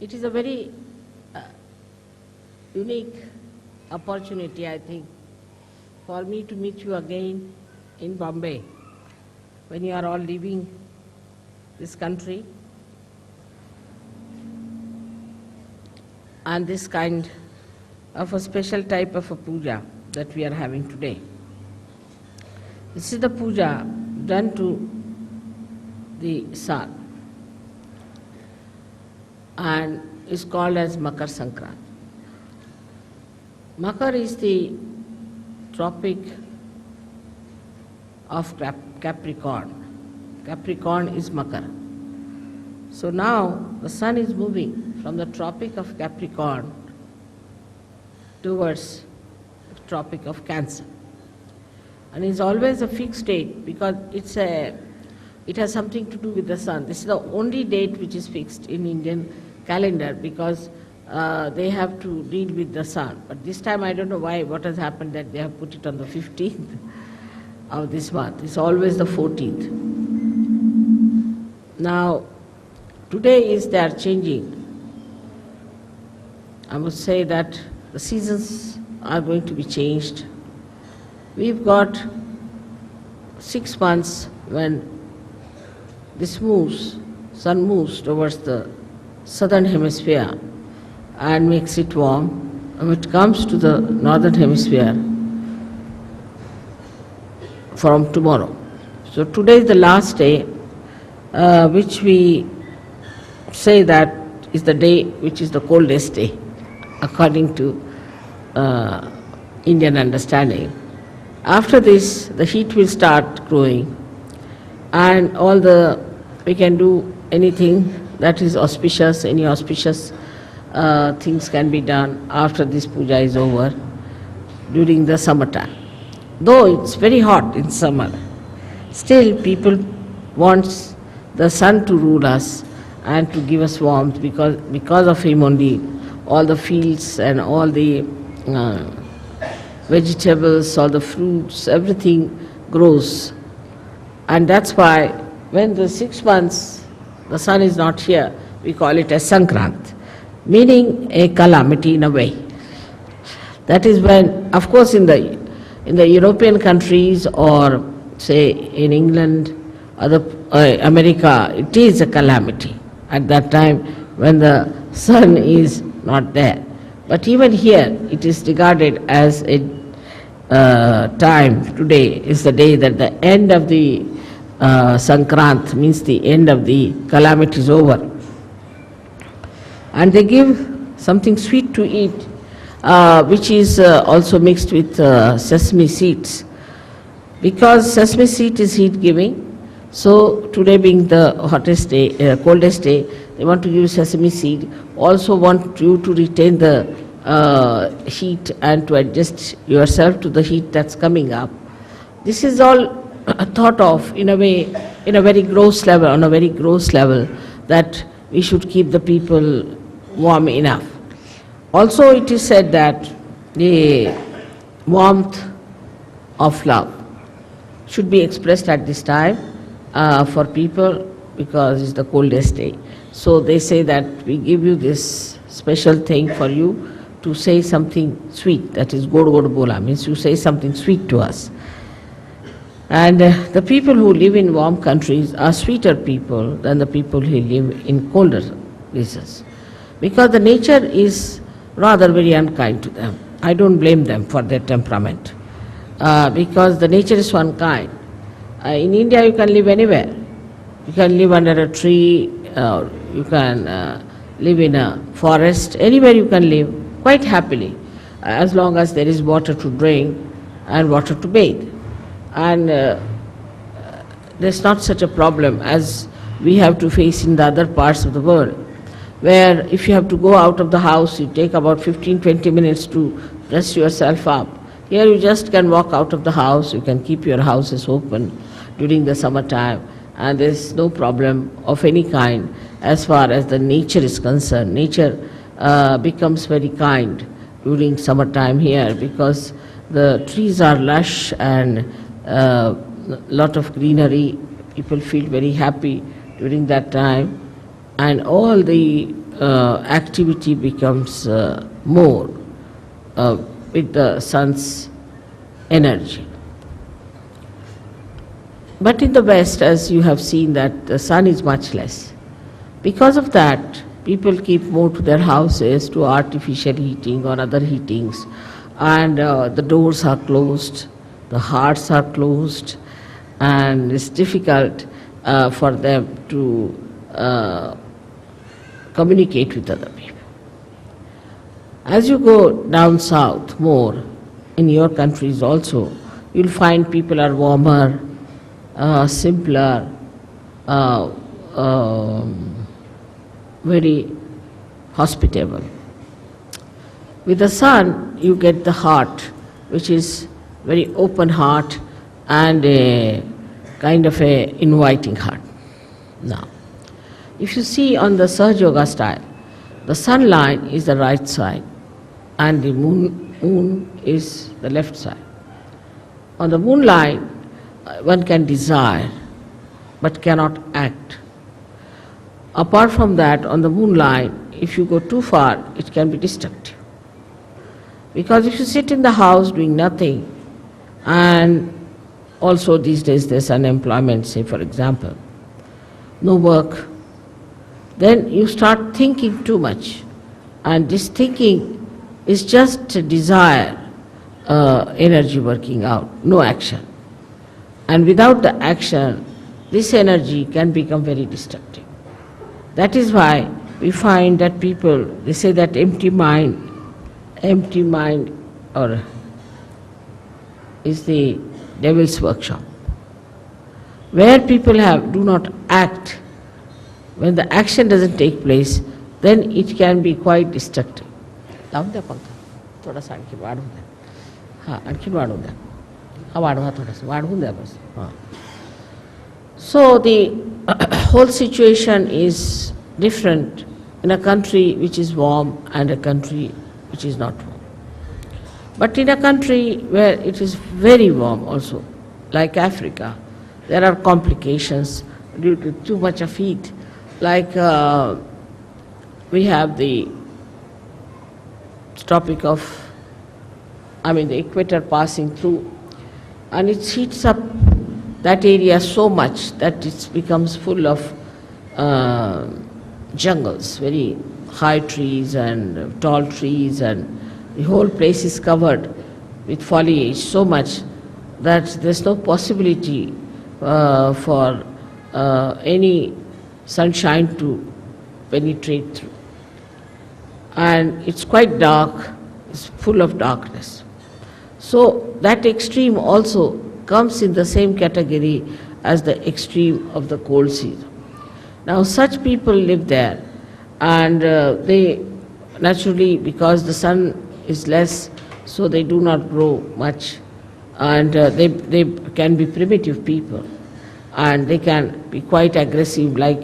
It is a very unique opportunity, I think, for me to meet you again in Bombay when you are all leaving this country, and this kind of a special type of a puja that we are having today. This is the puja done to the sun and is called as Makar Sankranti. Makar is the tropic of Capricorn. Capricorn is Makar. So now the sun is moving from the tropic of Capricorn towards the tropic of Cancer. And it's always a fixed date because it has something to do with the sun. This is the only date which is fixed in Indian calendar because they have to deal with the sun. But this time I don't know why, what has happened that they have put it on the 15th of this month. It's always the 14th. Now, today is they are changing. I must say that the seasons are going to be changed. We've got 6 months when this moves, sun moves towards the southern hemisphere and makes it warm. And when it comes to the northern hemisphere from tomorrow. So today is the last day, which we say that is the day which is the coldest day, according to Indian understanding. After this, the heat will start growing, and we can do anything that is auspicious, any auspicious things can be done after this puja is over during the summertime. Though it's very hot in summer, still people want the sun to rule us and to give us warmth because of him only all the fields and all the vegetables, all the fruits, everything grows. And that's why when the 6 months the sun is not here, we call it as Sankrant, meaning a calamity in a way. That is when, of course, in the European countries or say in England, America, it is a calamity at that time when the sun is not there. But even here, it is regarded as a time. Today is the day that the end of the Sankrant, means the end of the calamity is over. And they give something sweet to eat, which is also mixed with sesame seeds. Because sesame seed is heat giving, so today being the hottest day, coldest day, they want to give sesame seed. Also want you to retain the heat and to adjust yourself to the heat that's coming up. This is all thought of in a way, in a very gross level, on a very gross level, that we should keep the people warm enough. Also it is said that the warmth of love should be expressed at this time for people because it's the coldest day. So they say that we give you this special thing for you to say something sweet, that is God God Bola, means you say something sweet to us. And the people who live in warm countries are sweeter people than the people who live in colder places, because the nature is rather very unkind to them. I don't blame them for their temperament, because the nature is so unkind. In India you can live anywhere. You can live under a tree, you can live in a forest, anywhere you can live quite happily, as long as there is water to drink and water to bathe. And there's not such a problem as we have to face in the other parts of the world, where if you have to go out of the house, you take about 15-20 minutes to dress yourself up. Here you just can walk out of the house, you can keep your houses open during the summertime, and there's no problem of any kind as far as the nature is concerned. Nature becomes very kind during summertime here because the trees are lush and lot of greenery. People feel very happy during that time, and all the activity becomes more with the sun's energy. But in the West, as you have seen, that the sun is much less. Because of that, people keep more to their houses, to artificial heating or other heatings, and the doors are closed, the hearts are closed, and it's difficult for them to communicate with other people. As you go down south more, in your countries also, you'll find people are warmer, simpler, very hospitable. With the sun, you get the heart, which is very open heart and a kind of a inviting heart. Now, if you see on the Sahaja Yoga style, the sun line is the right side and the moon is the left side. On the moon line, one can desire but cannot act. Apart from that, on the moon line, if you go too far, it can be destructive. Because if you sit in the house doing nothing, and also these days there's unemployment, say for example, no work, then you start thinking too much. And this thinking is just a desire, energy working out, no action. And without the action, this energy can become very destructive. That is why we find that people, they say that empty mind or is the devil's workshop. Where people do not act, when the action doesn't take place, then it can be quite destructive. लावून द्या पंखा थोडासा आणखी वाढवून द्या हां आणखी वाढवून द्या हा वाढवा थोडासा वाढवून द्या बस हां. So the whole situation is different in a country which is warm and a country which is not warm. But in a country where it is very warm also, like Africa, there are complications due to too much of heat. Like we have the topic of, the equator passing through, and it heats up that area so much that it becomes full of jungles, very high trees and tall trees, and the whole place is covered with foliage so much that there's no possibility for any sunshine to penetrate through. And it's quite dark, it's full of darkness. So that extreme also comes in the same category as the extreme of the cold season. Now such people live there, and they naturally, because the sun is less, so they do not grow much, and they can be primitive people, and they can be quite aggressive, like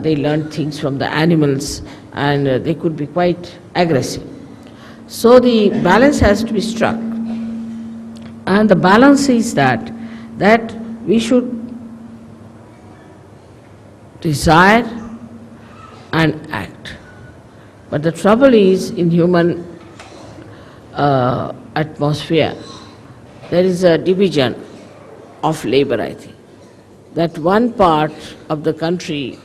they learn things from the animals, and they could be quite aggressive. So the balance has to be struck, and the balance is that we should desire and act. But the trouble is, in human atmosphere, there is a division of labor, I think. That one part of the country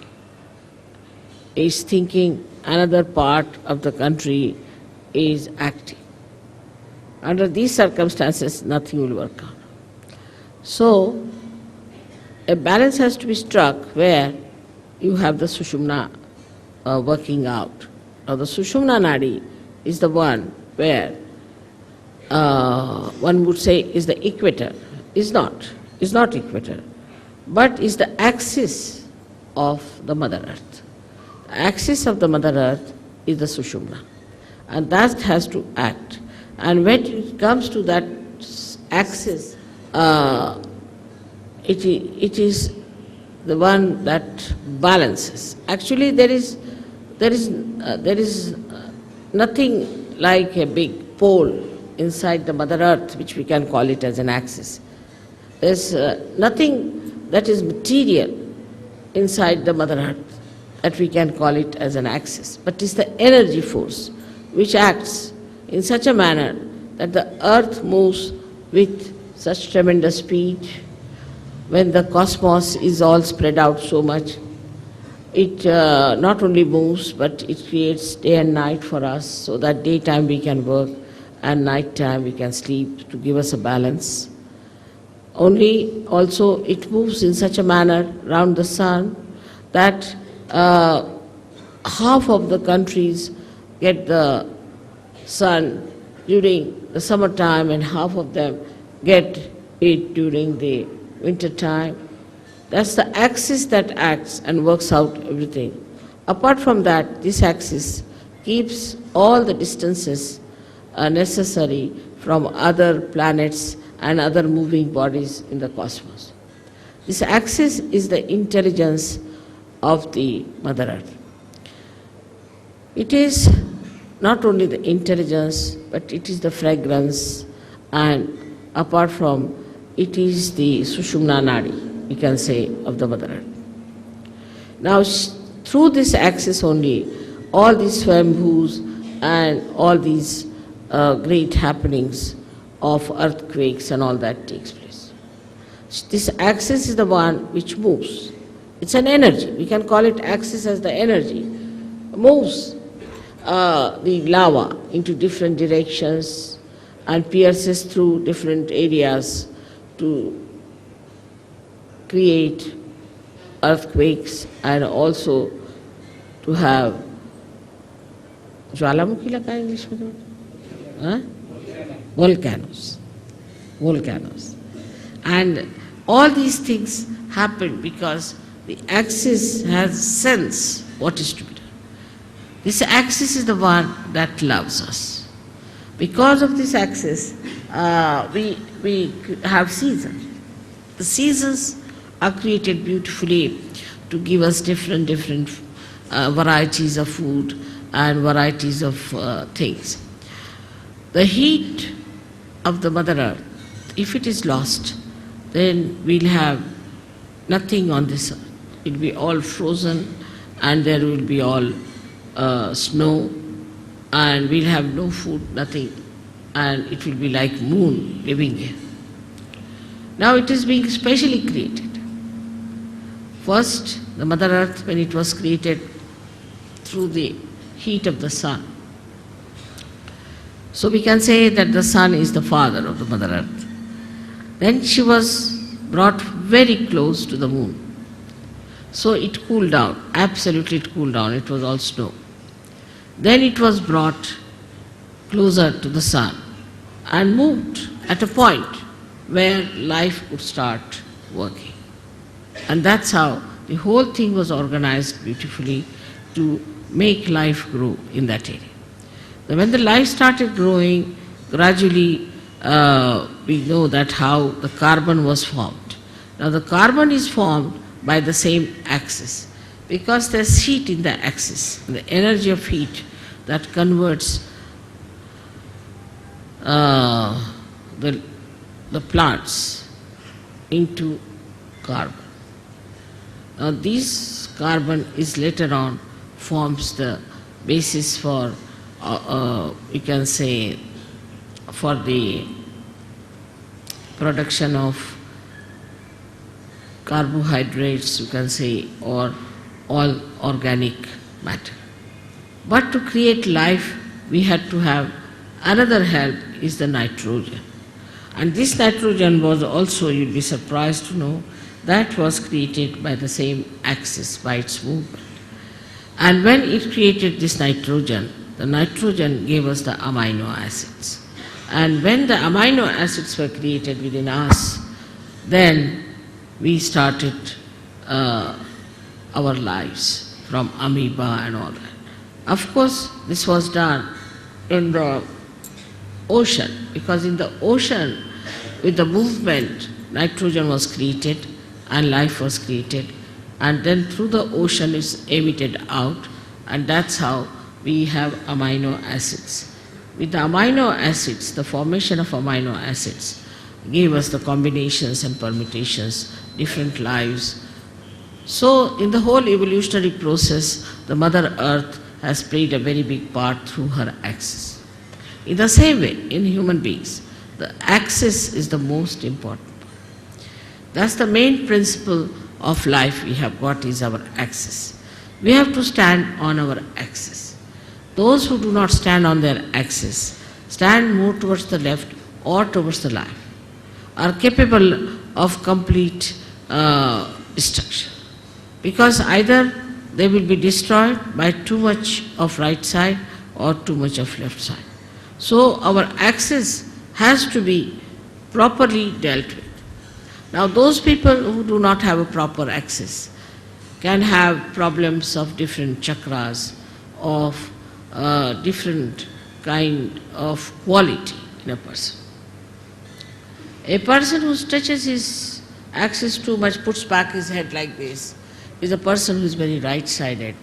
is thinking, another part of the country is acting. Under these circumstances, nothing will work out. So, a balance has to be struck where you have the Sushumna working out. Now the Sushumna Nadi is the one where one would say is the equator. Is not equator, but is the axis of the Mother Earth. The axis of the Mother Earth is the Sushumna, and that has to act. And when it comes to that axis, it is the one that balances. Actually, there is nothing like a big pole inside the Mother Earth, which we can call it as an axis. There's nothing that is material inside the Mother Earth. that we can call it as an axis, but it's the energy force which acts in such a manner that the earth moves with such tremendous speed. When the cosmos is all spread out so much, it not only moves, but it creates day and night for us, so that daytime we can work and nighttime we can sleep, to give us a balance. Only also it moves in such a manner round the sun that half of the countries get the sun during the summertime and half of them get it during the winter time. That's the axis that acts and works out everything. Apart from that, this axis keeps all the distances necessary from other planets and other moving bodies in the cosmos. This axis is the intelligence of the Mother Earth. It is not only the intelligence, but it is the fragrance, and apart from it is the Sushumna Nadi, we can say, of the Mother Earth. Now, through this axis only, all these swayambhus and all these great happenings of earthquakes and all that takes place. This axis is the one which moves. It's an energy. We can call it axis as the energy. Moves the lava into different directions and pierces through different areas to create earthquakes and also to have Jwalamukhi laka hai English mein? Huh? Volcanoes. And all these things happen because the axis has sense what is to be done. This axis is the one that loves us. Because of this axis, we have seasons. The seasons are created beautifully to give us different varieties of food and varieties of things. The heat of the Mother Earth, if it is lost, then we'll have nothing on this earth. It will be all frozen and there will be all snow and we'll have no food, nothing, and it will be like moon living here. Now it is being specially created. First, the Mother Earth, when it was created through the heat of the sun. So we can say that the sun is the father of the Mother Earth. Then she was brought very close to the moon. So it cooled down, absolutely it cooled down, it was all snow. Then it was brought closer to the sun and moved at a point where life could start working. And that's how the whole thing was organized beautifully to make life grow in that area. Then when the life started growing, gradually we know that how the carbon was formed. Now the carbon is formed by the same axis because there's heat in the axis, the energy of heat that converts the plants into carbon. Now this carbon is later on forms the basis for, you can say, for the production of carbohydrates, you can say, or all organic matter. But to create life, we had to have another help, is the nitrogen. And this nitrogen was also, you'll be surprised to know, that was created by the same axis, by its movement. And when it created this nitrogen, the nitrogen gave us the amino acids. And when the amino acids were created within us, then we started our lives from amoeba and all that. Of course, this was done in the ocean, because in the ocean, with the movement, nitrogen was created and life was created, and then through the ocean it's emitted out, and that's how we have amino acids. With the amino acids, the formation of amino acids gave us the combinations and permutations, different lives, So in the whole evolutionary process, the Mother Earth has played a very big part through her axis. In the same way, in human beings, the axis is the most important. That's the main principle of life we have got, is our axis. We have to stand on our axis. Those who do not stand on their axis, stand more towards the left or towards the right, are capable of complete destruction. Because either they will be destroyed by too much of right side or too much of left side. So our axis has to be properly dealt with. Now those people who do not have a proper axis can have problems of different chakras, of different kind of quality in a person. A person who stretches his axis too much, puts back his head like this, is a person who is very right-sided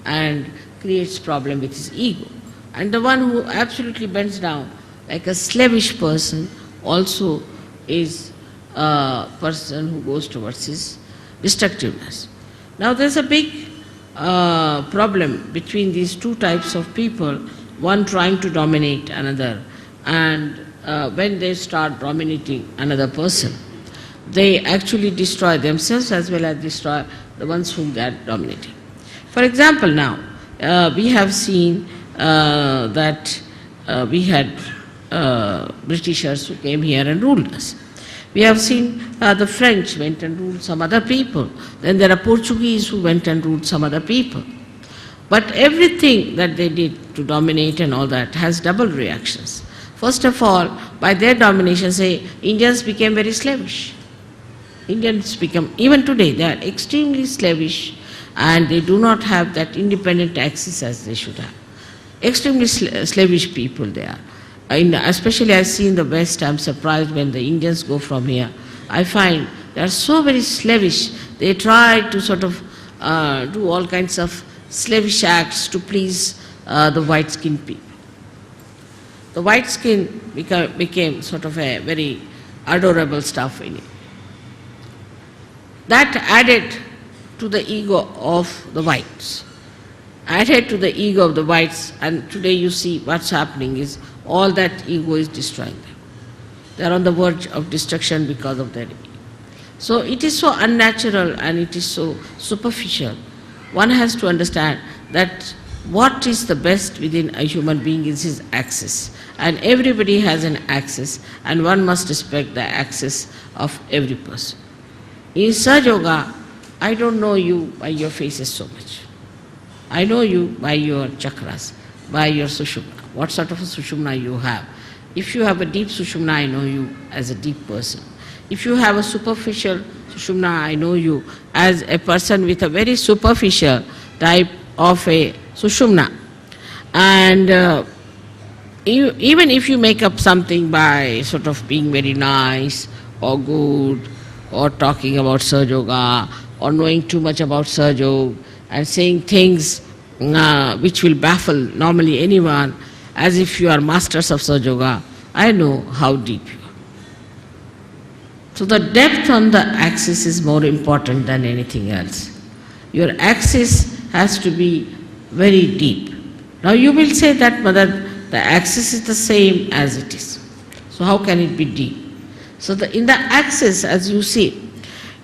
and creates problem with his ego. And the one who absolutely bends down, like a slavish person, also is a person who goes towards his destructiveness. Now there's a big problem between these two types of people, one trying to dominate another, and when they start dominating another person, they actually destroy themselves as well as destroy the ones whom they are dominating. For example, now we have seen that we had Britishers who came here and ruled us. We have seen the French went and ruled some other people. Then there are Portuguese who went and ruled some other people. But everything that they did to dominate and all that has double reactions. First of all, by their domination, say, Indians became very slavish. Indians become, even today, they are extremely slavish and they do not have that independent axis as they should have. Extremely slavish people they are. Especially I see in the West, I am surprised when the Indians go from here. I find they are so very slavish. They try to sort of do all kinds of slavish acts to please the white-skinned people. The white skin became sort of a very adorable stuff in it. That added to the ego of the whites. Added to the ego of the whites, and today you see what's happening is all that ego is destroying them. They are on the verge of destruction because of their ego. So it is so unnatural and it is so superficial. One has to understand that what is the best within a human being is his axis. And everybody has an axis, and one must respect the axis of every person. In Sahaja Yoga, I don't know you by your faces so much. I know you by your chakras, by your sushumna, what sort of a sushumna you have. If you have a deep sushumna, I know you as a deep person. If you have a superficial sushumna, I know you as a person with a very superficial type of a sushumna. And even if you make up something by sort of being very nice or good or talking about Sahaja Yoga or knowing too much about Sahaja Yoga and saying things which will baffle normally anyone as if you are masters of Sahaja Yoga, I know how deep you are. So the depth on the axis is more important than anything else. Your axis has to be very deep. Now you will say that, Mother, the axis is the same as it is. So how can it be deep? So in the axis, as you see,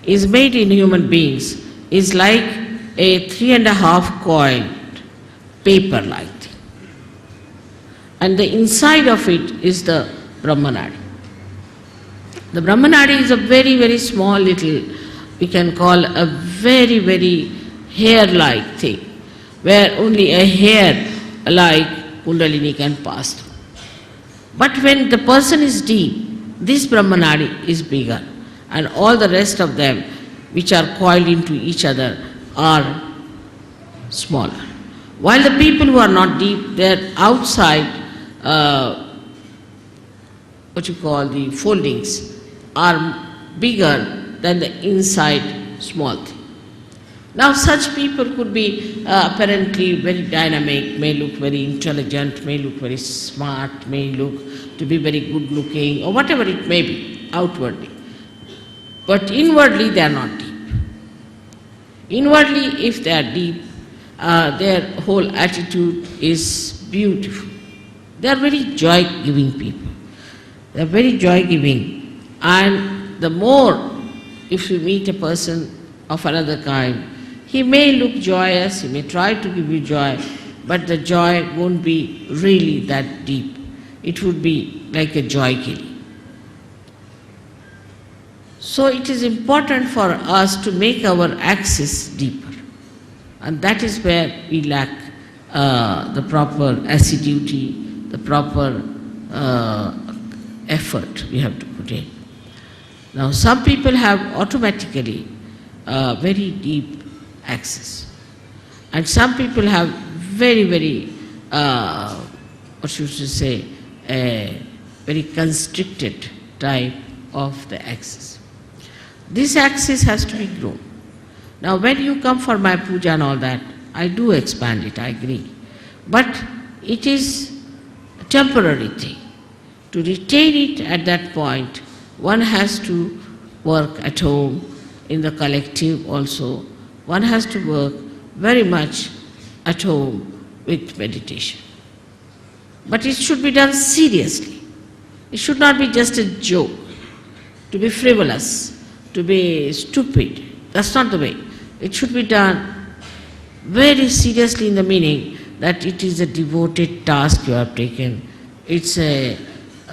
is made in human beings, is like a 3.5 coiled paper-like thing. And the inside of it is the Brahmanadi. The Brahmanadi is a very, very small little, we can call a very, very hair-like thing, where only a hair-like Kundalini can pass through. But when the person is deep, this Brahmanadi is bigger, and all the rest of them, which are coiled into each other, are smaller. While the people who are not deep, their outside, what you call the foldings, are bigger than the inside small thing. Now such people could be apparently very dynamic, may look very intelligent, may look very smart, may look to be very good looking, or whatever it may be outwardly. But inwardly they are not deep. Inwardly, if they are deep, their whole attitude is beautiful. They are very joy-giving people. They are very joy-giving. And the more, if you meet a person of another kind, he may look joyous, he may try to give you joy, but the joy won't be really that deep. It would be like a joy killing. So it is important for us to make our axis deeper. And that is where we lack the proper assiduity, the proper effort we have to put in. Now some people have automatically very deep axis. And some people have very, very, what should you say, a very constricted type of the axis. This axis has to be grown. Now when you come for my puja and all that, I do expand it, I agree. But it is a temporary thing. To retain it at that point, one has to work at home, in the collective also. One has to work very much at home with meditation. But it should be done seriously. It should not be just a joke, to be frivolous, to be stupid. That's not the way. It should be done very seriously in the meaning that it is a devoted task you have taken. It's a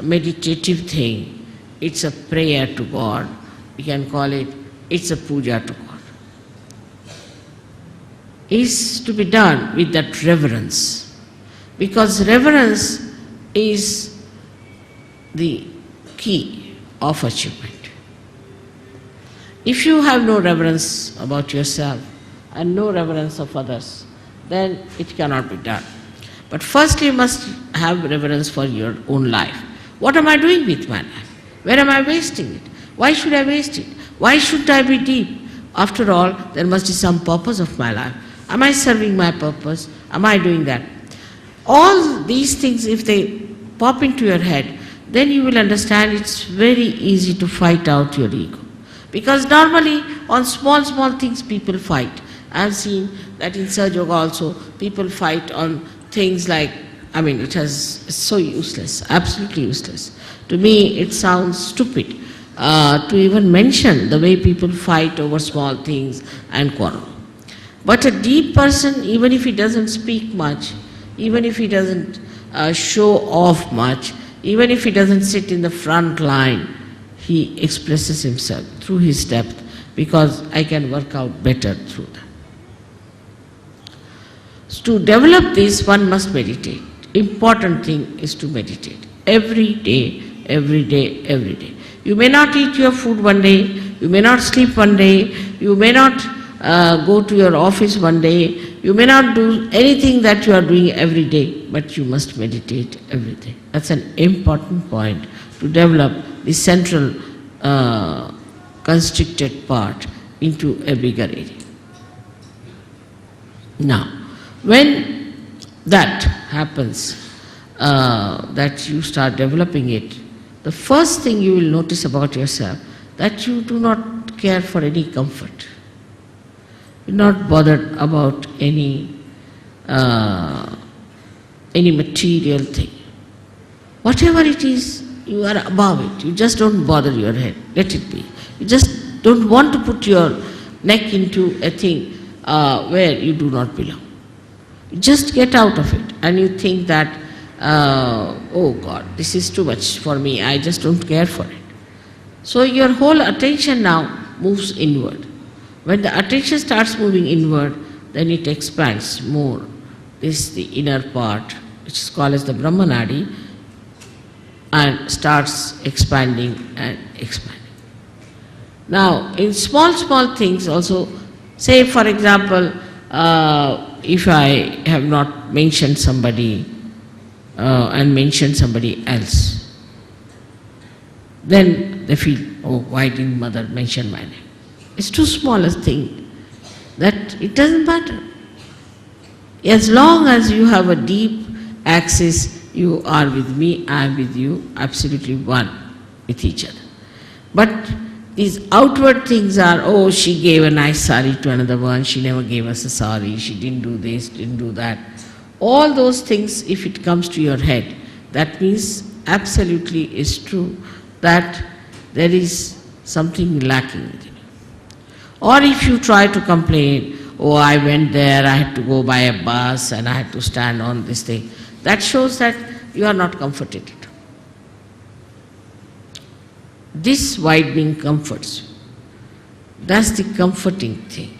meditative thing. It's a prayer to God. We can call it, it's a puja to God. Is to be done with that reverence. Because reverence is the key of achievement. If you have no reverence about yourself and no reverence of others, then it cannot be done. But first you must have reverence for your own life. What am I doing with my life? Where am I wasting it? Why should I waste it? Why should I be deep? After all, there must be some purpose of my life. Am I serving my purpose? Am I doing that? All these things, if they pop into your head, then you will understand it's very easy to fight out your ego. Because normally on small things people fight. I have seen that in Sahaja Yoga also people fight on things like, it's so useless, absolutely useless. To me it sounds stupid to even mention the way people fight over small things and quarrel. But a deep person, even if he doesn't speak much, even if he doesn't show off much, even if he doesn't sit in the front line, he expresses himself through his depth, because I can work out better through that. So to develop this, one must meditate. Important thing is to meditate. Every day, every day, every day. You may not eat your food one day, you may not sleep one day, you may not go to your office one day, you may not do anything that you are doing every day, but you must meditate every day. That's an important point to develop the central constricted part into a bigger area. Now, when that happens, that you start developing it, the first thing you will notice about yourself, that you do not care for any comfort. You're not bothered about any material thing. Whatever it is, you are above it. You just don't bother your head. Let it be. You just don't want to put your neck into a thing where you do not belong. You just get out of it and you think that, oh God, this is too much for me. I just don't care for it. So your whole attention now moves inward. When the attention starts moving inward, then it expands more. This is the inner part, which is called as the Brahmanadi, and starts expanding and expanding. Now, in small things also, say for example, if I have not mentioned somebody and mentioned somebody else, then they feel, oh, why didn't mother mention my name? It's too small a thing that it doesn't matter. As long as you have a deep axis, you are with me, I am with you, absolutely one with each other. But these outward things are, oh, she gave a nice sari to another one, she never gave us a sari, she didn't do this, didn't do that. All those things, if it comes to your head, that means absolutely is true that there is something lacking in it. Or if you try to complain, oh, I went there, I had to go by a bus and I had to stand on this thing, that shows that you are not comforted. This widening comforts you. That's the comforting thing.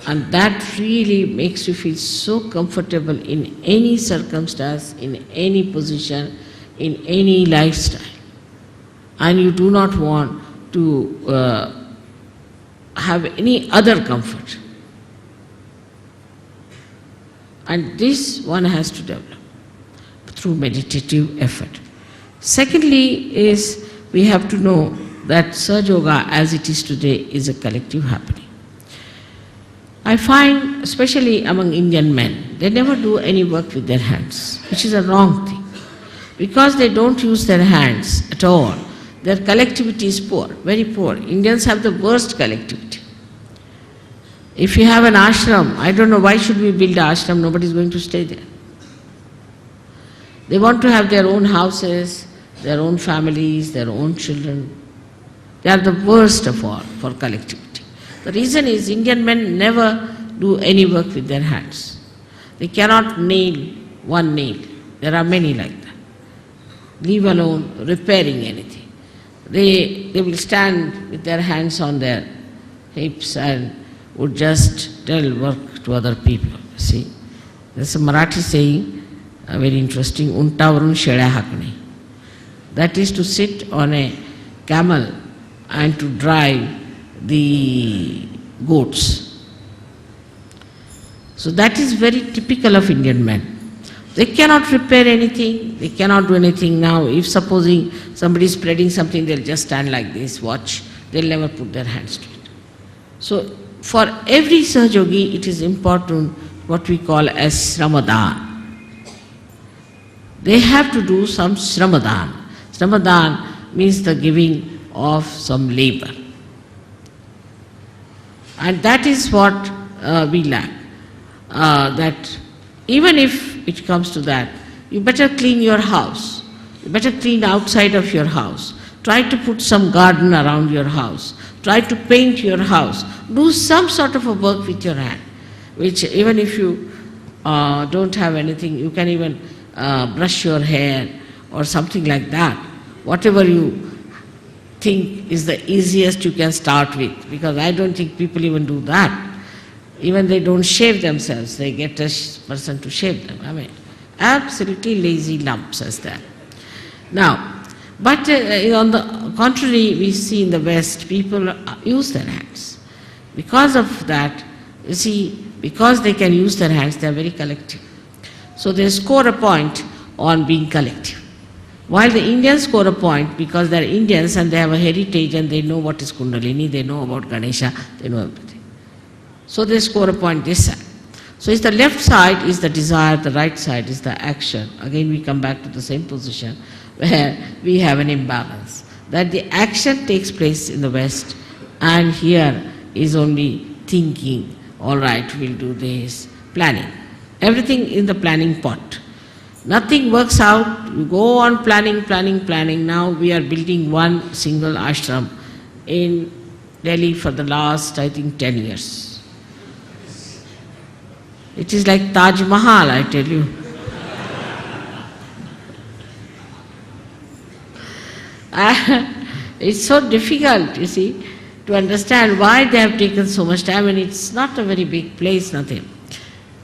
And that really makes you feel so comfortable in any circumstance, in any position, in any lifestyle. And you do not want to have any other comfort. And this one has to develop through meditative effort. Secondly is, we have to know that Sahaja Yoga as it is today is a collective happening. I find, especially among Indian men, they never do any work with their hands, which is a wrong thing. Because they don't use their hands at all, their collectivity is poor, very poor. Indians have the worst collectivity. If you have an ashram, I don't know why should we build an ashram, nobody is going to stay there. They want to have their own houses, their own families, their own children. They are the worst of all for collectivity. The reason is Indian men never do any work with their hands. They cannot nail one nail. There are many like that. Leave alone repairing anything. They will stand with their hands on their hips and would just tell work to other people. See, there's a Marathi saying, very interesting, untavarun shedya hakne. That is to sit on a camel and to drive the goats. So that is very typical of Indian men. They cannot repair anything, they cannot do anything now. If supposing somebody is spreading something, they'll just stand like this, watch. They'll never put their hands to it. So for every Sahaja Yogi, it is important what we call as Sramadan. They have to do some Sramadan. Sramadan means the giving of some labor. And that is what we lack. That even if it comes to that, you better clean your house. You better clean outside of your house. Try to put some garden around your house. Try to paint your house. Do some sort of a work with your hand, which even if you don't have anything, you can even brush your hair or something like that. Whatever you think is the easiest you can start with, because I don't think people even do that. Even they don't shave themselves, they get a person to shave them. I mean, absolutely lazy lumps as that. Now, but on the contrary, we see in the West, people use their hands. Because of that, you see, because they can use their hands, they are very collective. So they score a point on being collective. While the Indians score a point because they are Indians and they have a heritage and they know what is Kundalini, they know about Ganesha, they know everything. So they score a point this side. So it's the left side is the desire, the right side is the action. Again we come back to the same position where we have an imbalance. That the action takes place in the West and here is only thinking, all right, we'll do this, planning. Everything in the planning pot. Nothing works out, you go on planning. Now we are building one single ashram in Delhi for the last, I think, 10 years. It is like Taj Mahal, I tell you. It's so difficult, you see, to understand why they have taken so much time, and it's not a very big place, nothing.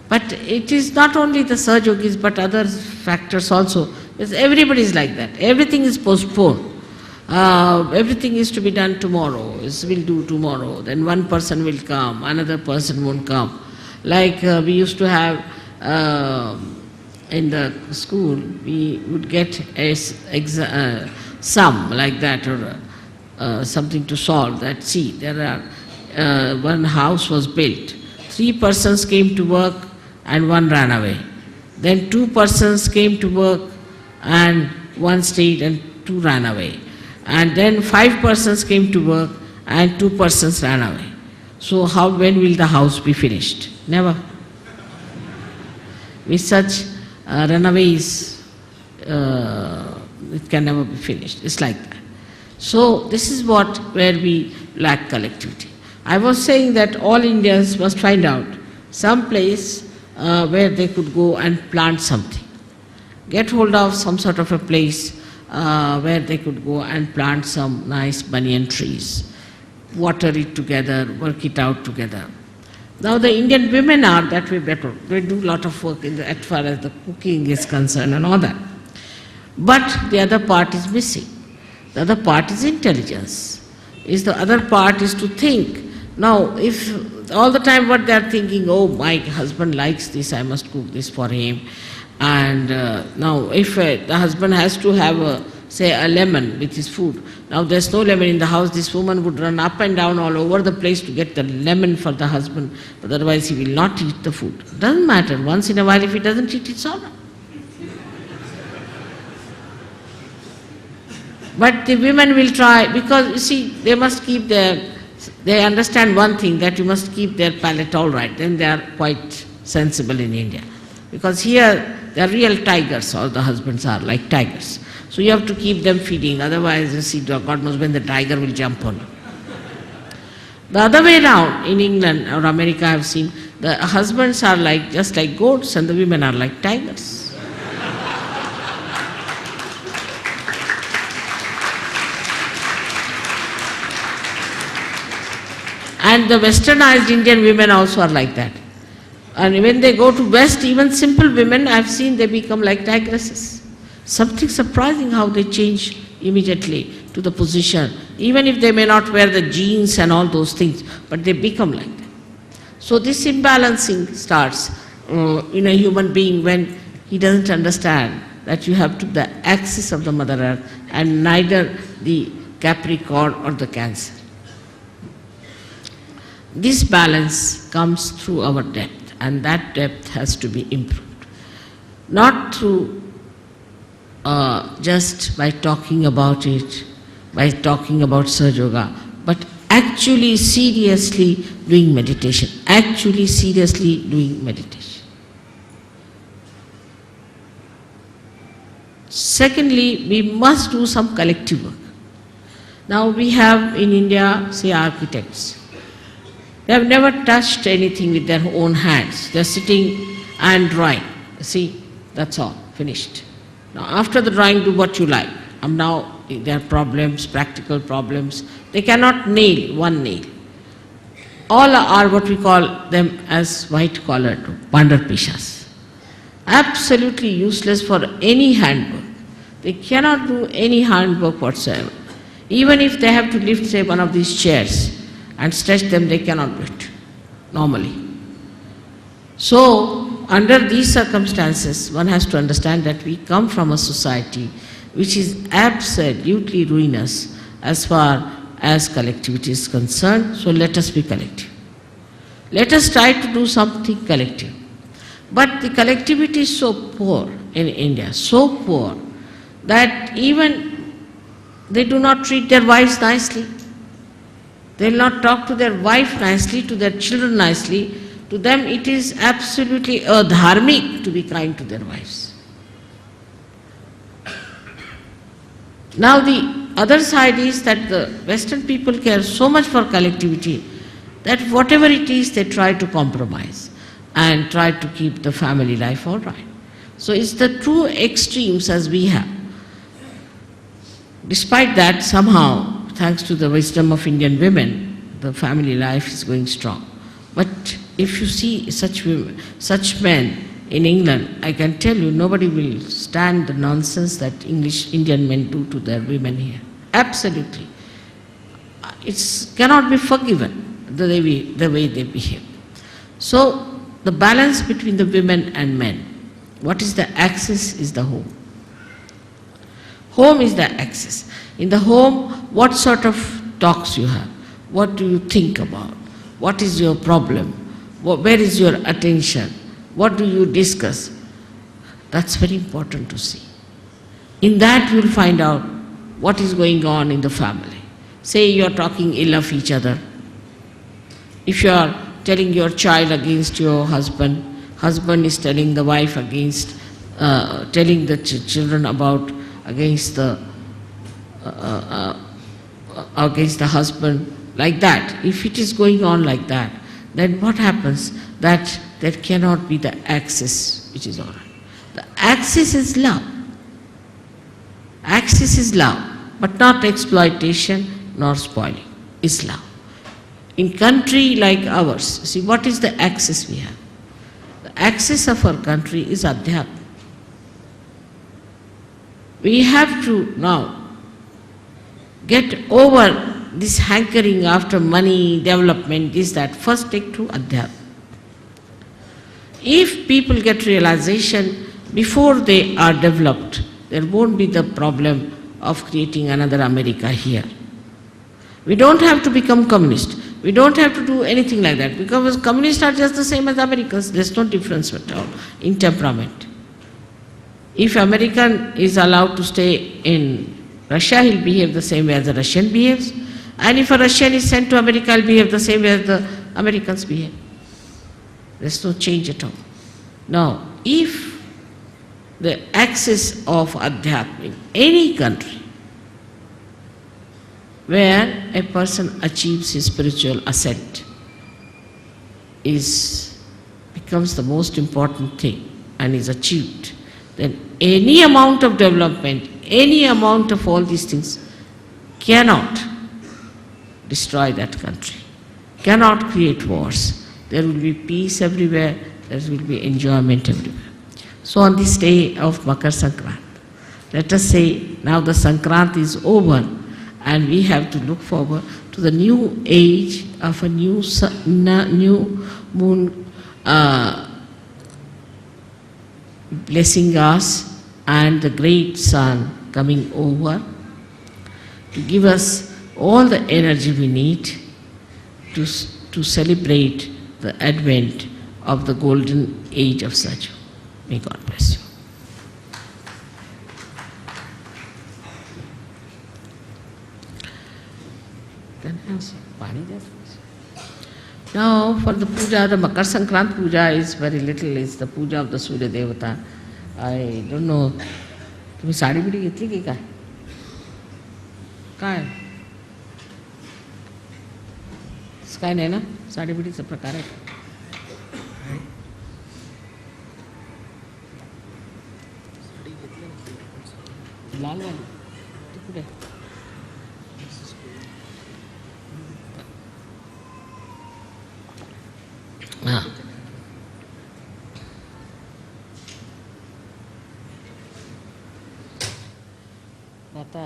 But it is not only the Sahaja Yogis, but other factors also. Because everybody is like that. Everything is postponed. Everything is to be done tomorrow. We'll do tomorrow. Then one person will come, another person won't come. Like we used to have in the school, we would get a sum like that or something to solve. That see, there are one house was built. 3 persons came to work and 1 ran away. Then 2 persons came to work and 1 stayed and 2 ran away. and then 5 persons came to work and 2 persons ran away. So when will the house be finished? Never. With such runaways, it can never be finished. It's like that. So this is where we lack collectivity. I was saying that all Indians must find out some place where they could go and plant something. Get hold of some sort of a place where they could go and plant some nice banyan trees, water it together, work it out together. Now the Indian women are that way better. They do a lot of work as far as the cooking is concerned and all that. But the other part is missing. The other part is intelligence. The other part is to think. Now, if all the time what they are thinking, oh, my husband likes this, I must cook this for him. And now, if the husband has to have, say, a lemon with his food, now there's no lemon in the house, this woman would run up and down all over the place to get the lemon for the husband, but otherwise he will not eat the food. Doesn't matter, once in a while if he doesn't eat, it's all right. But the women will try, because you see, they must keep they understand one thing, that you must keep their palate all right, then they are quite sensible in India. Because here, they are real tigers, all the husbands are like tigers. So you have to keep them feeding, otherwise you see, God knows when the tiger will jump on you. The other way around, in England or America I have seen, the husbands are just like goats and the women are like tigers. And the westernized Indian women also are like that. And when they go to West, even simple women, I've seen they become like tigresses. Something surprising how they change immediately to the position, even if they may not wear the jeans and all those things, but they become like that. So this imbalancing starts in a human being when he doesn't understand that you have to the axis of the Mother Earth and neither the Capricorn or the Cancer. This balance comes through our depth, and that depth has to be improved. Not through just by talking about it, by talking about Sahaja Yoga, but actually seriously doing meditation. Actually seriously doing meditation. Secondly, we must do some collective work. Now we have in India, say, architects. They have never touched anything with their own hands. They are sitting and drawing. See, that's all, finished. Now after the drawing, do what you like. Now there are problems, practical problems. They cannot nail one nail. All are what we call them as white-collared, pandar-pishas. Absolutely useless for any handwork. They cannot do any handwork whatsoever. Even if they have to lift, say, one of these chairs and stretch them, they cannot do it, normally. So, under these circumstances, one has to understand that we come from a society which is absolutely ruinous as far as collectivity is concerned, so let us be collective. Let us try to do something collective. But the collectivity is so poor in India, so poor, that even they do not treat their wives nicely. They will not talk to their wife nicely, to their children nicely. To them it is absolutely adharmic to be kind to their wives. Now the other side is that the Western people care so much for collectivity that whatever it is they try to compromise and try to keep the family life all right. So it's the two extremes as we have. Despite that, somehow, thanks to the wisdom of Indian women, the family life is going strong. But if you see such men in England, I can tell you nobody will stand the nonsense that Indian men do to their women here. Absolutely. It cannot be forgiven the way they behave. So the balance between the women and men, what is the axis is the home. Home is the axis. In the home, what sort of talks you have? What do you think about? What is your problem? Where is your attention? What do you discuss? That's very important to see. In that you will find out what is going on in the family. Say you are talking ill of each other. If you are telling your child against your husband, husband is telling the wife against, telling the children about against the husband, like that. If it is going on like that, then what happens? That there cannot be the axis which is all right. The axis is love. Axis is love, but not exploitation nor spoiling. Is love. In country like ours, see what is the axis we have? The axis of our country is Adhyatma. We have to now get over this hankering after money, development, this, that. First take to Adhyatma. If people get realization before they are developed, there won't be the problem of creating another America here. We don't have to become communist. We don't have to do anything like that, because communists are just the same as Americans. There's no difference at all in temperament. If American is allowed to stay in Russia, he'll behave the same way as the Russian behaves. And if a Russian is sent to America, he'll behave the same way as the Americans behave. There's no change at all. Now, if the axis of Adhyatma in any country where a person achieves his spiritual ascent becomes the most important thing and is achieved, then any amount of development, any amount of all these things cannot destroy that country, cannot create wars. There will be peace everywhere, there will be enjoyment everywhere. So on this day of Makar Sankranti, let us say now the Sankranti is over and we have to look forward to the new age of a new moon blessing us and the great sun coming over to give us all the energy we need to celebrate the advent of the golden age of Saju. May God bless you. Can I have some pani there, please? Now for the puja, the Makar Sankranti puja is very little, it's the puja of the Surya Devata. I don't know, तुम्ही साडी बिडी घेतली की काय? काय? काय नाही ना? साडी बिडीचा प्रकार आहे का? लाल वाली ती कुठे? हां. आता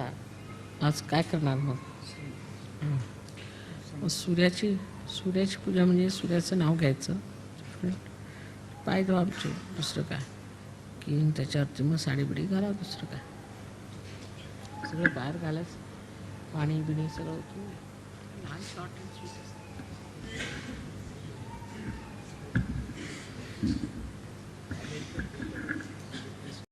आज काय करणार मग? सूर्याची पूजा म्हणजे सूर्याचं नाव घ्यायचं, पाय धुवा आमचे, दुसरं काय की त्याच्यावरती मग साडी बिडी घाला, दुसरं काय सगळं बाहेर घालायचं, पाणी बिणी सगळं लहान शॉर्ट